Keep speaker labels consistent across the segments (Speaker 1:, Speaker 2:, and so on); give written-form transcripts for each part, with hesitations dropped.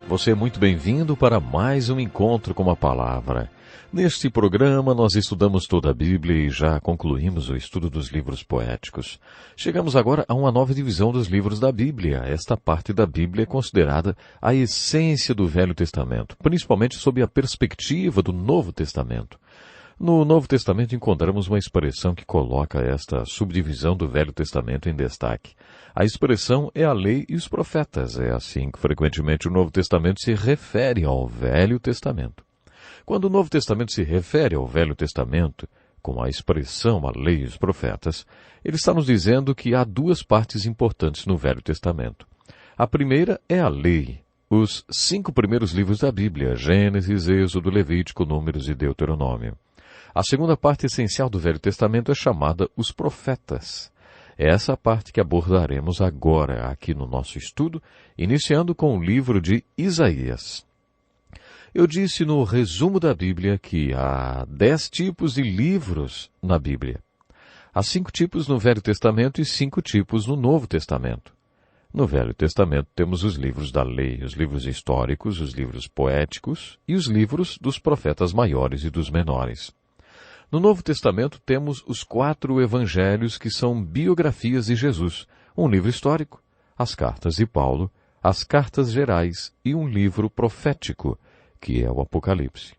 Speaker 1: Você é muito bem-vindo para mais um encontro com a Palavra. Neste programa nós estudamos toda a Bíblia e já concluímos o estudo dos livros poéticos. Chegamos agora a uma nova divisão dos livros da Bíblia. Esta parte da Bíblia é considerada a essência do Velho Testamento, principalmente sob a perspectiva do Novo Testamento. No Novo Testamento encontramos uma expressão que coloca esta subdivisão do Velho Testamento em destaque. A expressão é a lei e os profetas. É assim que frequentemente o Novo Testamento se refere ao Velho Testamento. Quando o Novo Testamento se refere ao Velho Testamento, com a expressão a lei e os profetas, ele está nos dizendo que há duas partes importantes no Velho Testamento. A primeira é a lei, os 5 primeiros livros da Bíblia, Gênesis, Êxodo, Levítico, Números e Deuteronômio. A segunda parte essencial do Velho Testamento é chamada os profetas. É essa a parte que abordaremos agora aqui no nosso estudo, iniciando com o livro de Isaías. Eu disse no resumo da Bíblia que há 10 tipos de livros na Bíblia. Há 5 tipos no Velho Testamento e 5 tipos no Novo Testamento. No Velho Testamento temos os livros da lei, os livros históricos, os livros poéticos e os livros dos profetas maiores e dos menores. No Novo Testamento temos os 4 evangelhos que são biografias de Jesus, um livro histórico, as cartas de Paulo, as cartas gerais e um livro profético, que é o Apocalipse.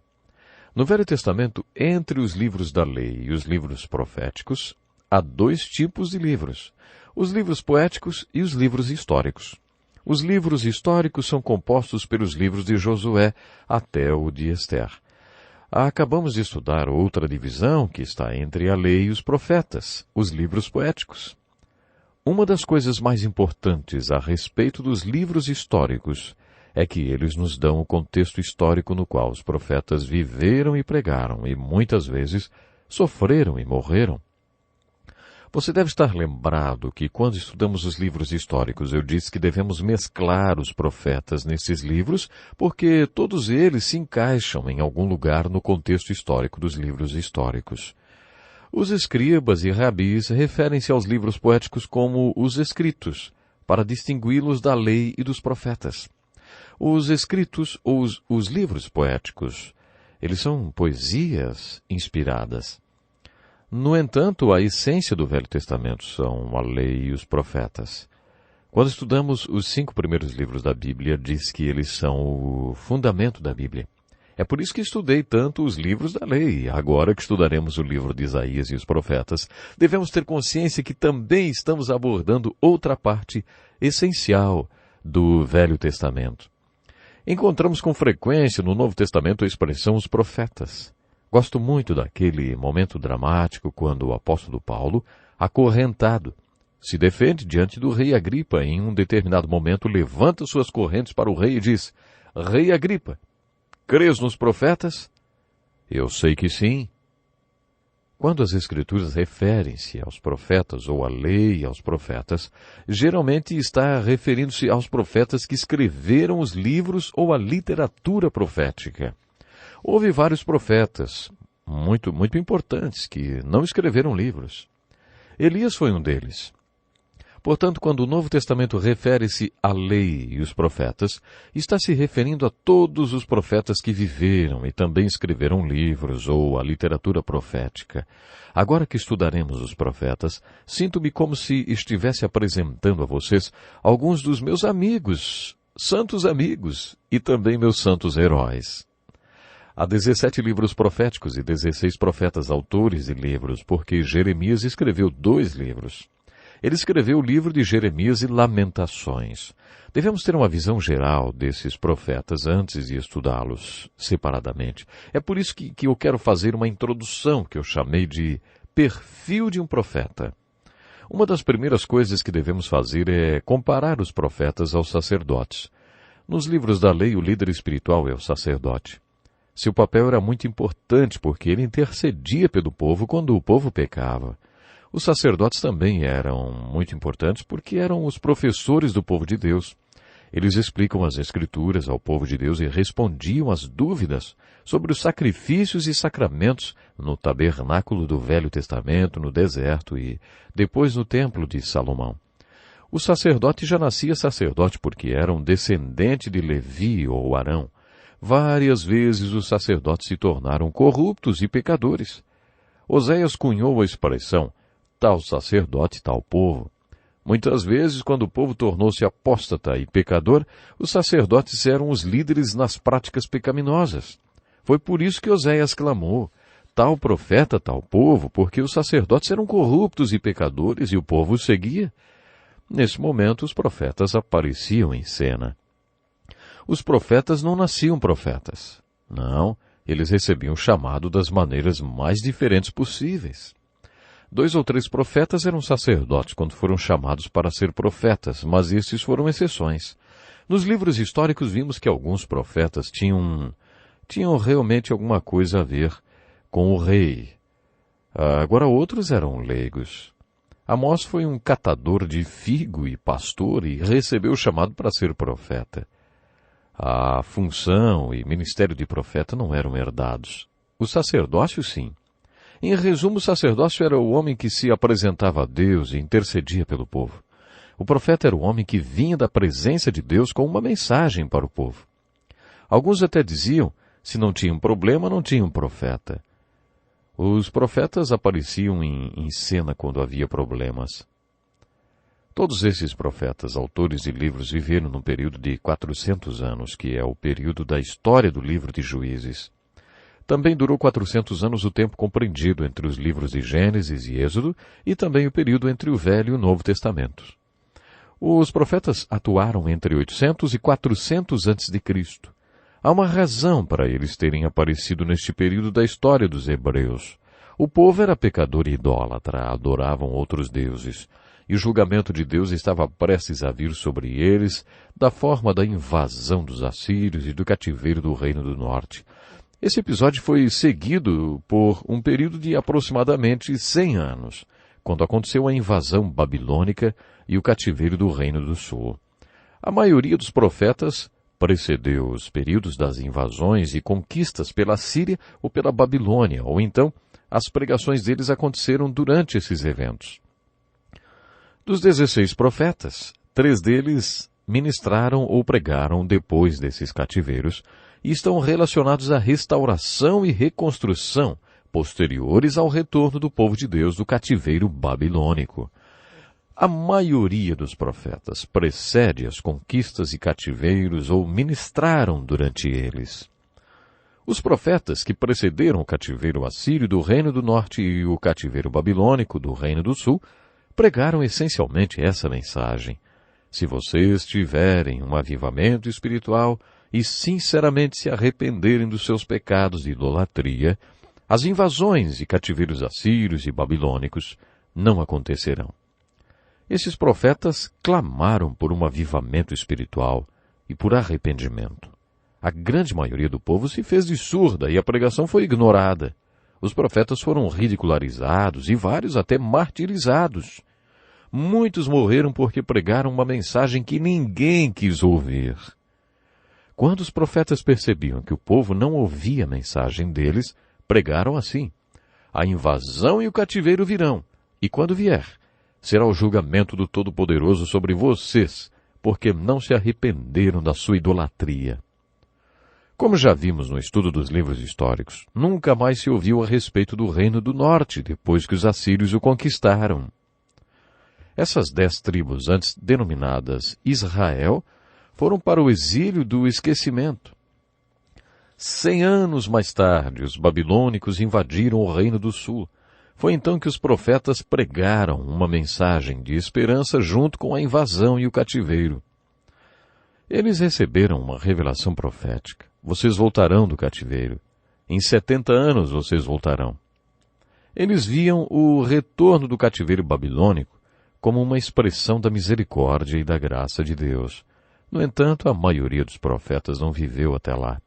Speaker 1: No Velho Testamento, entre os livros da lei e os livros proféticos, há 2 tipos de livros, os livros poéticos e os livros históricos. Os livros históricos são compostos pelos livros de Josué até o de Esther. Acabamos de estudar outra divisão que está entre a lei e os profetas, os livros poéticos. Uma das coisas mais importantes a respeito dos livros históricos é que eles nos dão o contexto histórico no qual os profetas viveram e pregaram e muitas vezes sofreram e morreram. Você deve estar lembrado que quando estudamos os livros históricos eu disse que devemos mesclar os profetas nesses livros porque todos eles se encaixam em algum lugar no contexto histórico dos livros históricos. Os escribas e rabis referem-se aos livros poéticos como os escritos, para distingui-los da lei e dos profetas. Os escritos ou os livros poéticos, eles são poesias inspiradas. No entanto, a essência do Velho Testamento são a lei e os profetas. Quando estudamos os 5 primeiros livros da Bíblia, diz que eles são o fundamento da Bíblia. É por isso que estudei tanto os livros da lei. Agora que estudaremos o livro de Isaías e os profetas, devemos ter consciência que também estamos abordando outra parte essencial do Velho Testamento. Encontramos com frequência no Novo Testamento a expressão os profetas. Gosto muito daquele momento dramático quando o apóstolo Paulo, acorrentado, se defende diante do rei Agripa. Em um determinado momento levanta suas correntes para o rei e diz: Rei Agripa, crês nos profetas? Eu sei que sim. Quando as Escrituras referem-se aos profetas ou à lei aos profetas, geralmente está referindo-se aos profetas que escreveram os livros ou a literatura profética. Houve vários profetas, muito importantes, que não escreveram livros. Elias foi um deles. Portanto, quando o Novo Testamento refere-se à lei e os profetas, está se referindo a todos os profetas que viveram e também escreveram livros ou a literatura profética. Agora que estudaremos os profetas, sinto-me como se estivesse apresentando a vocês alguns dos meus amigos, santos amigos, e também meus santos heróis. Há 17 livros proféticos e 16 profetas autores de livros, porque Jeremias escreveu 2 livros. Ele escreveu o livro de Jeremias e Lamentações. Devemos ter uma visão geral desses profetas antes de estudá-los separadamente. É por isso que eu quero fazer uma introdução que eu chamei de perfil de um profeta. Uma das primeiras coisas que devemos fazer é comparar os profetas aos sacerdotes. Nos livros da lei, o líder espiritual é o sacerdote. Seu papel era muito importante porque ele intercedia pelo povo quando o povo pecava. Os sacerdotes também eram muito importantes porque eram os professores do povo de Deus. Eles explicam as Escrituras ao povo de Deus e respondiam às dúvidas sobre os sacrifícios e sacramentos no tabernáculo do Velho Testamento, no deserto e depois no templo de Salomão. O sacerdote já nascia sacerdote porque era um descendente de Levi ou Arão. Várias vezes os sacerdotes se tornaram corruptos e pecadores. Oséias cunhou a expressão, tal sacerdote, tal povo. Muitas vezes, quando o povo tornou-se apóstata e pecador, os sacerdotes eram os líderes nas práticas pecaminosas. Foi por isso que Oséias clamou, tal profeta, tal povo, porque os sacerdotes eram corruptos e pecadores e o povo os seguia. Nesse momento, os profetas apareciam em cena. Os profetas não nasciam profetas. Não, eles recebiam o chamado das maneiras mais diferentes possíveis. 2 ou 3 profetas eram sacerdotes quando foram chamados para ser profetas, mas esses foram exceções. Nos livros históricos vimos que alguns profetas tinham realmente alguma coisa a ver com o rei. Agora outros eram leigos. Amós foi um catador de figo e pastor e recebeu o chamado para ser profeta. A função e ministério de profeta não eram herdados. O sacerdócio, sim. Em resumo, o sacerdócio era o homem que se apresentava a Deus e intercedia pelo povo. O profeta era o homem que vinha da presença de Deus com uma mensagem para o povo. Alguns até diziam, se não tinham problema, não tinham profeta. Os profetas apareciam em cena quando havia problemas. Todos esses profetas, autores de livros, viveram num período de 400 anos, que é o período da história do livro de Juízes. Também durou 400 anos o tempo compreendido entre os livros de Gênesis e Êxodo e também o período entre o Velho e o Novo Testamentos. Os profetas atuaram entre 800 e 400 a.C. Há uma razão para eles terem aparecido neste período da história dos hebreus. O povo era pecador e idólatra, adoravam outros deuses, e o julgamento de Deus estava prestes a vir sobre eles da forma da invasão dos assírios e do cativeiro do Reino do Norte. Esse episódio foi seguido por um período de aproximadamente 100 anos, quando aconteceu a invasão babilônica e o cativeiro do Reino do Sul. A maioria dos profetas precedeu os períodos das invasões e conquistas pela Síria ou pela Babilônia, ou então as pregações deles aconteceram durante esses eventos. Dos 16 profetas, 3 deles ministraram ou pregaram depois desses cativeiros, e estão relacionados à restauração e reconstrução posteriores ao retorno do povo de Deus do cativeiro babilônico. A maioria dos profetas precede as conquistas e cativeiros ou ministraram durante eles. Os profetas que precederam o cativeiro assírio do Reino do Norte e o cativeiro babilônico do Reino do Sul pregaram essencialmente essa mensagem. Se vocês tiverem um avivamento espiritual e sinceramente se arrependerem dos seus pecados de idolatria, as invasões e cativeiros assírios e babilônicos não acontecerão. Esses profetas clamaram por um avivamento espiritual e por arrependimento. A grande maioria do povo se fez de surda e a pregação foi ignorada. Os profetas foram ridicularizados e vários até martirizados. Muitos morreram porque pregaram uma mensagem que ninguém quis ouvir. Quando os profetas percebiam que o povo não ouvia a mensagem deles, pregaram assim: a invasão e o cativeiro virão, e quando vier, será o julgamento do Todo-Poderoso sobre vocês, porque não se arrependeram da sua idolatria. Como já vimos no estudo dos livros históricos, nunca mais se ouviu a respeito do Reino do Norte, depois que os assírios o conquistaram. Essas 10 tribos, antes denominadas Israel, foram para o exílio do esquecimento. 100 anos mais tarde, os babilônicos invadiram o Reino do Sul. Foi então que os profetas pregaram uma mensagem de esperança junto com a invasão e o cativeiro. Eles receberam uma revelação profética. Vocês voltarão do cativeiro. Em 70 anos vocês voltarão. Eles viam o retorno do cativeiro babilônico como uma expressão da misericórdia e da graça de Deus. No entanto, a maioria dos profetas não viveu até lá.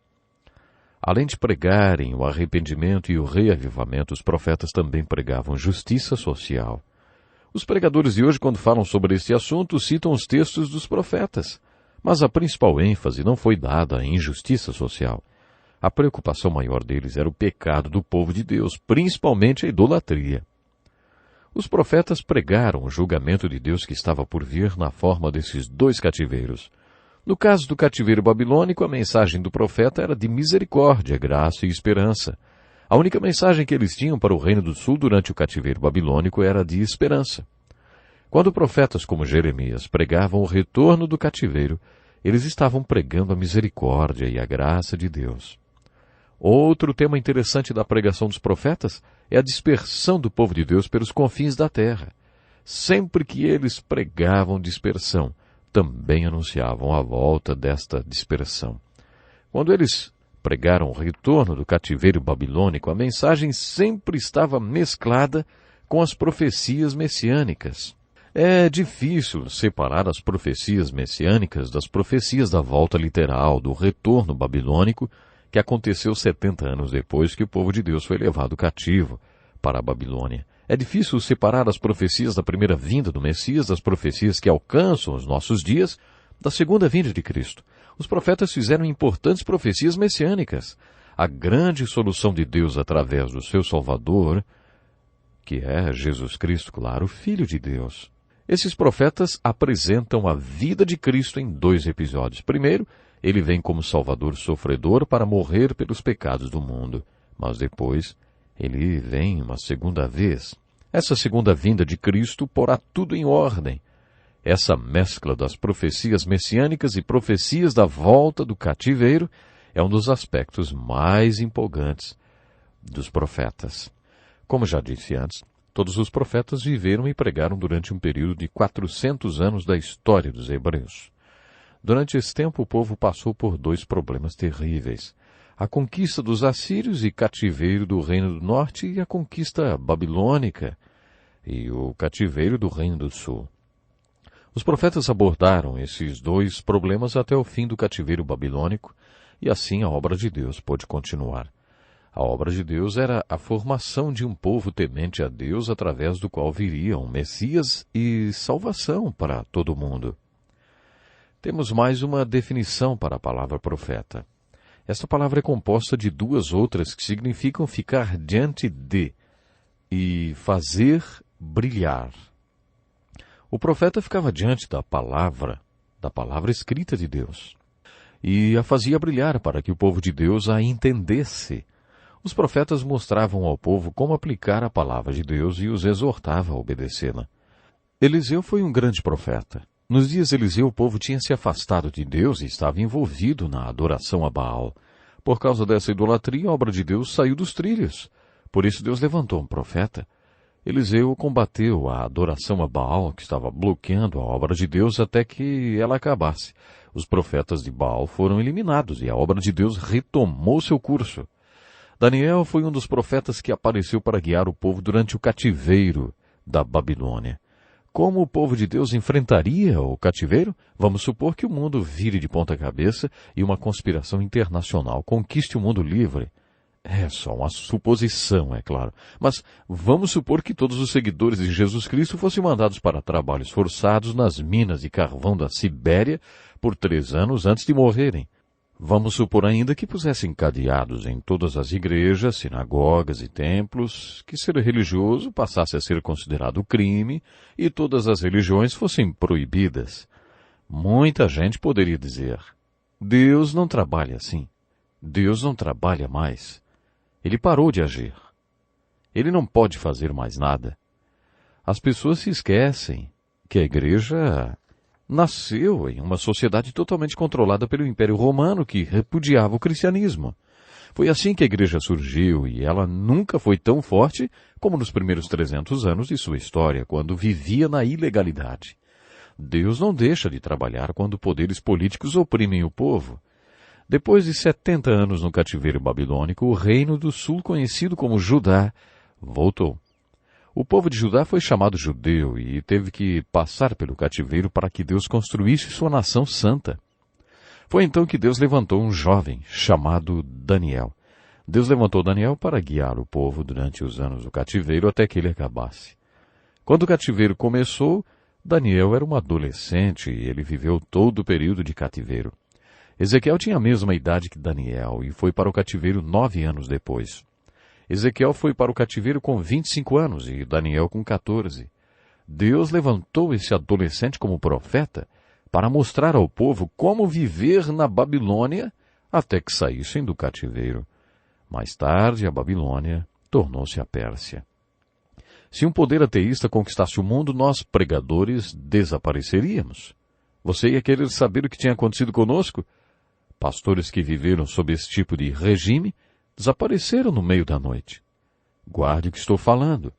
Speaker 1: Além de pregarem o arrependimento e o reavivamento, os profetas também pregavam justiça social. Os pregadores de hoje, quando falam sobre este assunto, citam os textos dos profetas. Mas a principal ênfase não foi dada à injustiça social. A preocupação maior deles era o pecado do povo de Deus, principalmente a idolatria. Os profetas pregaram o julgamento de Deus que estava por vir na forma desses dois cativeiros. No caso do cativeiro babilônico, a mensagem do profeta era de misericórdia, graça e esperança. A única mensagem que eles tinham para o Reino do Sul durante o cativeiro babilônico era de esperança. Quando profetas como Jeremias pregavam o retorno do cativeiro, eles estavam pregando a misericórdia e a graça de Deus. Outro tema interessante da pregação dos profetas é a dispersão do povo de Deus pelos confins da terra. Sempre que eles pregavam dispersão, também anunciavam a volta desta dispersão. Quando eles pregaram o retorno do cativeiro babilônico, a mensagem sempre estava mesclada com as profecias messiânicas. É difícil separar as profecias messiânicas das profecias da volta literal, do retorno babilônico, que aconteceu 70 anos depois que o povo de Deus foi levado cativo para a Babilônia. É difícil separar as profecias da primeira vinda do Messias das profecias que alcançam os nossos dias da segunda vinda de Cristo. Os profetas fizeram importantes profecias messiânicas. A grande solução de Deus através do seu Salvador, que é Jesus Cristo, claro, Filho de Deus. Esses profetas apresentam a vida de Cristo em dois episódios. Primeiro, ele vem como Salvador sofredor para morrer pelos pecados do mundo. Mas depois, ele vem uma segunda vez. Essa segunda vinda de Cristo porá tudo em ordem. Essa mescla das profecias messiânicas e profecias da volta do cativeiro é um dos aspectos mais empolgantes dos profetas. Como já disse antes, todos os profetas viveram e pregaram durante um período de 400 anos da história dos hebreus. Durante esse tempo, o povo passou por dois problemas terríveis: a conquista dos assírios e cativeiro do Reino do Norte e a conquista babilônica e o cativeiro do Reino do Sul. Os profetas abordaram esses dois problemas até o fim do cativeiro babilônico e assim a obra de Deus pôde continuar. A obra de Deus era a formação de um povo temente a Deus através do qual viria um Messias e salvação para todo o mundo. Temos mais uma definição para a palavra profeta. Esta palavra é composta de duas outras que significam ficar diante de e fazer brilhar. O profeta ficava diante da palavra escrita de Deus, e a fazia brilhar para que o povo de Deus a entendesse. Os profetas mostravam ao povo como aplicar a palavra de Deus e os exortava a obedecê-la. Eliseu foi um grande profeta. Nos dias de Eliseu, o povo tinha se afastado de Deus e estava envolvido na adoração a Baal. Por causa dessa idolatria, a obra de Deus saiu dos trilhos. Por isso Deus levantou um profeta. Eliseu combateu a adoração a Baal, que estava bloqueando a obra de Deus até que ela acabasse. Os profetas de Baal foram eliminados e a obra de Deus retomou seu curso. Daniel foi um dos profetas que apareceu para guiar o povo durante o cativeiro da Babilônia. Como o povo de Deus enfrentaria o cativeiro? Vamos supor que o mundo vire de ponta cabeça e uma conspiração internacional conquiste o mundo livre. É só uma suposição, é claro. Mas vamos supor que todos os seguidores de Jesus Cristo fossem mandados para trabalhos forçados nas minas de carvão da Sibéria por 3 anos antes de morrerem. Vamos supor ainda que pusessem cadeados em todas as igrejas, sinagogas e templos, que ser religioso passasse a ser considerado crime e todas as religiões fossem proibidas. Muita gente poderia dizer: Deus não trabalha assim. Deus não trabalha mais. Ele parou de agir. Ele não pode fazer mais nada. As pessoas se esquecem que a igreja nasceu em uma sociedade totalmente controlada pelo Império Romano que repudiava o cristianismo. Foi assim que a igreja surgiu e ela nunca foi tão forte como nos primeiros 300 anos de sua história, quando vivia na ilegalidade. Deus não deixa de trabalhar quando poderes políticos oprimem o povo. Depois de 70 anos no cativeiro babilônico, o reino do sul, conhecido como Judá, voltou. O povo de Judá foi chamado judeu e teve que passar pelo cativeiro para que Deus construísse sua nação santa. Foi então que Deus levantou um jovem chamado Daniel. Deus levantou Daniel para guiar o povo durante os anos do cativeiro até que ele acabasse. Quando o cativeiro começou, Daniel era um adolescente e ele viveu todo o período de cativeiro. Ezequiel tinha a mesma idade que Daniel e foi para o cativeiro 9 anos depois. Ezequiel foi para o cativeiro com 25 anos e Daniel com 14. Deus levantou esse adolescente como profeta para mostrar ao povo como viver na Babilônia até que saíssem do cativeiro. Mais tarde, a Babilônia tornou-se a Pérsia. Se um poder ateísta conquistasse o mundo, nós, pregadores, desapareceríamos. Você ia querer saber o que tinha acontecido conosco? Pastores que viveram sob esse tipo de regime desapareceram no meio da noite. Guarde o que estou falando.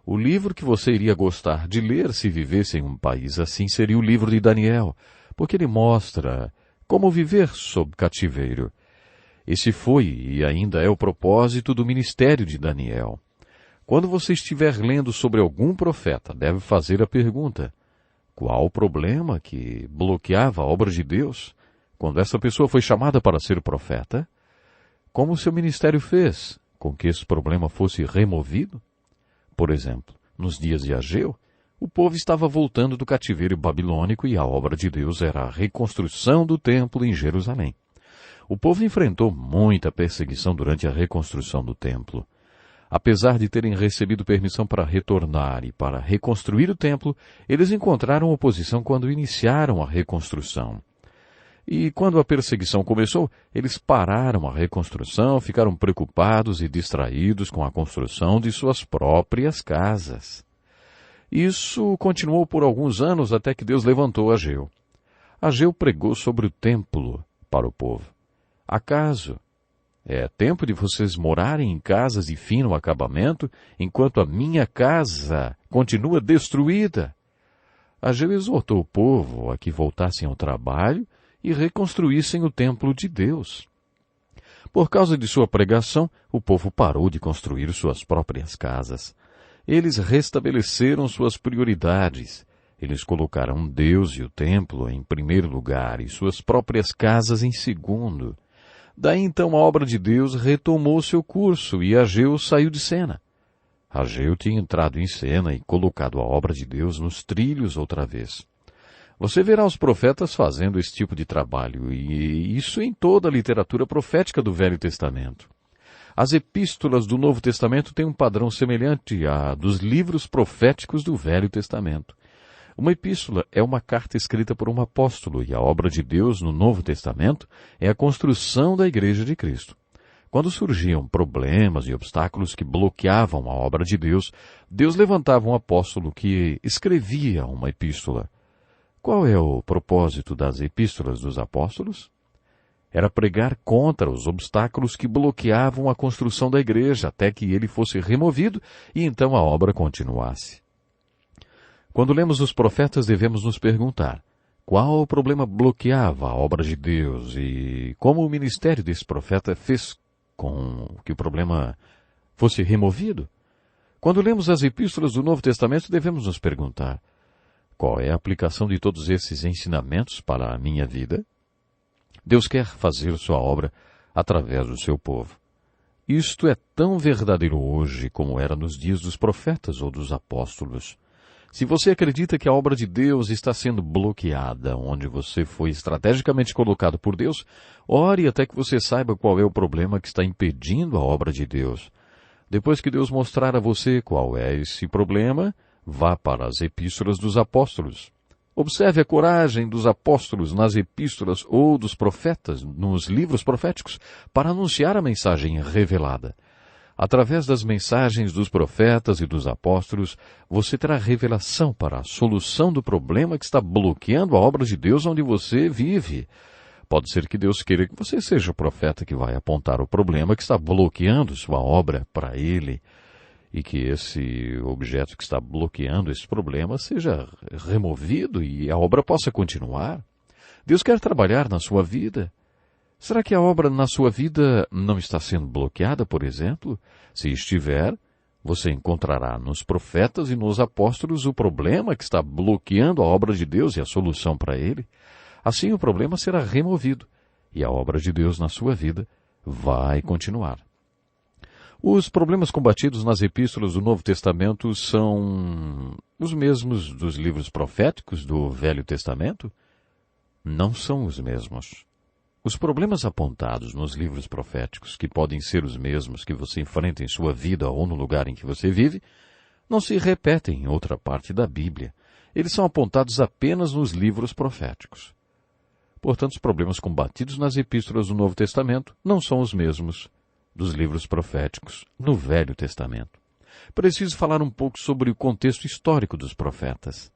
Speaker 1: O livro que você iria gostar de ler se vivesse em um país assim seria o livro de Daniel, porque ele mostra como viver sob cativeiro. Esse foi e ainda é o propósito do ministério de Daniel. Quando você estiver lendo sobre algum profeta, deve fazer a pergunta: qual o problema que bloqueava a obra de Deus quando essa pessoa foi chamada para ser profeta? Como o seu ministério fez com que esse problema fosse removido? Por exemplo, nos dias de Ageu, o povo estava voltando do cativeiro babilônico e a obra de Deus era a reconstrução do templo em Jerusalém. O povo enfrentou muita perseguição durante a reconstrução do templo. Apesar de terem recebido permissão para retornar e para reconstruir o templo, eles encontraram oposição quando iniciaram a reconstrução. E quando a perseguição começou, eles pararam a reconstrução, ficaram preocupados e distraídos com a construção de suas próprias casas. Isso continuou por alguns anos até que Deus levantou Ageu. Ageu pregou sobre o templo para o povo. Acaso é tempo de vocês morarem em casas de fino acabamento, enquanto a minha casa continua destruída? Ageu exortou o povo a que voltassem ao trabalho e reconstruíssem o templo de Deus. Por causa de sua pregação, o povo parou de construir suas próprias casas. Eles restabeleceram suas prioridades. Eles colocaram Deus e o templo em primeiro lugar e suas próprias casas em segundo. Daí então a obra de Deus retomou seu curso e Ageu saiu de cena. Ageu tinha entrado em cena e colocado a obra de Deus nos trilhos outra vez. Você verá os profetas fazendo esse tipo de trabalho, e isso em toda a literatura profética do Velho Testamento. As epístolas do Novo Testamento têm um padrão semelhante à dos livros proféticos do Velho Testamento. Uma epístola é uma carta escrita por um apóstolo, e a obra de Deus no Novo Testamento é a construção da Igreja de Cristo. Quando surgiam problemas e obstáculos que bloqueavam a obra de Deus, Deus levantava um apóstolo que escrevia uma epístola. Qual é o propósito das epístolas dos apóstolos? Era pregar contra os obstáculos que bloqueavam a construção da igreja até que ele fosse removido e então a obra continuasse. Quando lemos os profetas, devemos nos perguntar: qual o problema bloqueava a obra de Deus e como o ministério desse profeta fez com que o problema fosse removido? Quando lemos as epístolas do Novo Testamento, devemos nos perguntar: qual é a aplicação de todos esses ensinamentos para a minha vida? Deus quer fazer sua obra através do seu povo. Isto é tão verdadeiro hoje como era nos dias dos profetas ou dos apóstolos. Se você acredita que a obra de Deus está sendo bloqueada onde você foi estrategicamente colocado por Deus, ore até que você saiba qual é o problema que está impedindo a obra de Deus. Depois que Deus mostrar a você qual é esse problema, vá para as epístolas dos apóstolos. Observe a coragem dos apóstolos nas epístolas ou dos profetas, nos livros proféticos, para anunciar a mensagem revelada. Através das mensagens dos profetas e dos apóstolos, você terá revelação para a solução do problema que está bloqueando a obra de Deus onde você vive. Pode ser que Deus queira que você seja o profeta que vai apontar o problema que está bloqueando sua obra para Ele, e que esse objeto que está bloqueando esse problema seja removido e a obra possa continuar. Deus quer trabalhar na sua vida. Será que a obra na sua vida não está sendo bloqueada, por exemplo? Se estiver, você encontrará nos profetas e nos apóstolos o problema que está bloqueando a obra de Deus e a solução para ele. Assim o problema será removido e a obra de Deus na sua vida vai continuar. Os problemas combatidos nas epístolas do Novo Testamento são os mesmos dos livros proféticos do Velho Testamento? Não são os mesmos. Os problemas apontados nos livros proféticos, que podem ser os mesmos que você enfrenta em sua vida ou no lugar em que você vive, não se repetem em outra parte da Bíblia. Eles são apontados apenas nos livros proféticos. Portanto, os problemas combatidos nas epístolas do Novo Testamento não são os mesmos dos livros proféticos no Velho Testamento. Preciso falar um pouco sobre o contexto histórico dos profetas.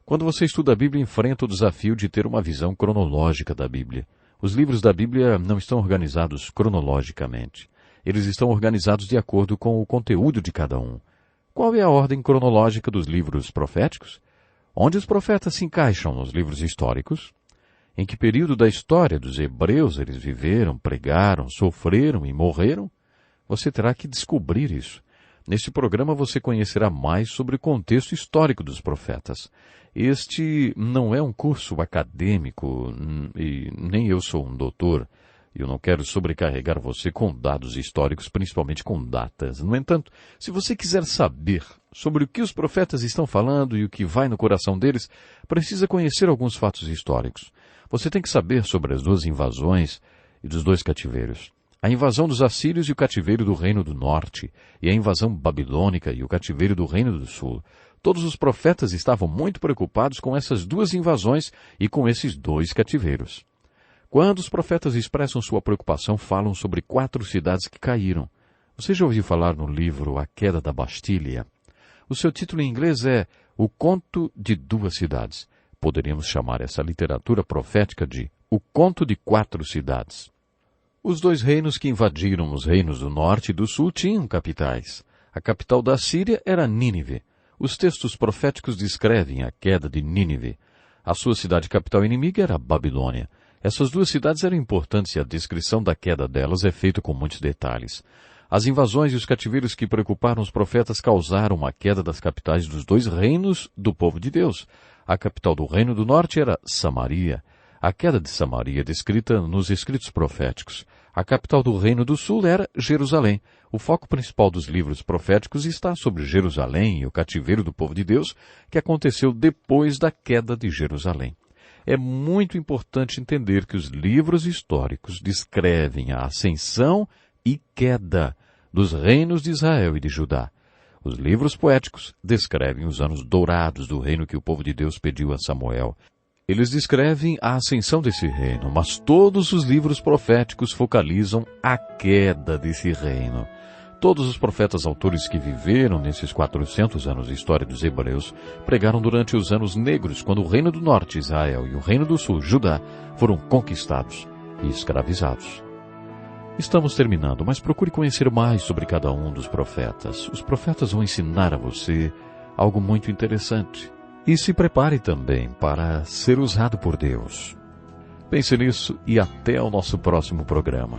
Speaker 1: Quando você estuda a Bíblia, enfrenta o desafio de ter uma visão cronológica da Bíblia. Os livros da Bíblia não estão organizados cronologicamente. Eles estão organizados de acordo com o conteúdo de cada um. Qual é a ordem cronológica dos livros proféticos? Onde os profetas se encaixam nos livros históricos? Em que período da história dos hebreus eles viveram, pregaram, sofreram e morreram? Você terá que descobrir isso. Neste programa você conhecerá mais sobre o contexto histórico dos profetas. Este não é um curso acadêmico e nem eu sou um doutor. Eu não quero sobrecarregar você com dados históricos, principalmente com datas. No entanto, se você quiser saber sobre o que os profetas estão falando e o que vai no coração deles, precisa conhecer alguns fatos históricos. Você tem que saber sobre as duas invasões e dos dois cativeiros. A invasão dos assírios e o cativeiro do Reino do Norte, e a invasão babilônica e o cativeiro do Reino do Sul. Todos os profetas estavam muito preocupados com essas duas invasões e com esses dois cativeiros. Quando os profetas expressam sua preocupação, falam sobre 4 cidades que caíram. Você já ouviu falar no livro A Queda da Bastilha? O seu título em inglês é O Conto de 2 Cidades. Poderíamos chamar essa literatura profética de O Conto de 4 Cidades. Os 2 reinos que invadiram os reinos do norte e do sul tinham capitais. A capital da Síria era Nínive. Os textos proféticos descrevem a queda de Nínive. A sua cidade capital inimiga era a Babilônia. Essas 2 cidades eram importantes e a descrição da queda delas é feita com muitos detalhes. As invasões e os cativeiros que preocuparam os profetas causaram a queda das capitais dos 2 reinos do povo de Deus. A capital do Reino do Norte era Samaria. A queda de Samaria é descrita nos escritos proféticos. A capital do Reino do Sul era Jerusalém. O foco principal dos livros proféticos está sobre Jerusalém e o cativeiro do povo de Deus, que aconteceu depois da queda de Jerusalém. É muito importante entender que os livros históricos descrevem a ascensão e queda dos reinos de Israel e de Judá. Os livros poéticos descrevem os anos dourados do reino que o povo de Deus pediu a Samuel. Eles descrevem a ascensão desse reino, mas todos os livros proféticos focalizam a queda desse reino. Todos os profetas autores que viveram nesses 400 anos de história dos hebreus pregaram durante os anos negros, quando o reino do norte, Israel, e o reino do sul, Judá, foram conquistados e escravizados. Estamos terminando, mas procure conhecer mais sobre cada um dos profetas. Os profetas vão ensinar a você algo muito interessante. E se prepare também para ser usado por Deus. Pense nisso e até o nosso próximo programa.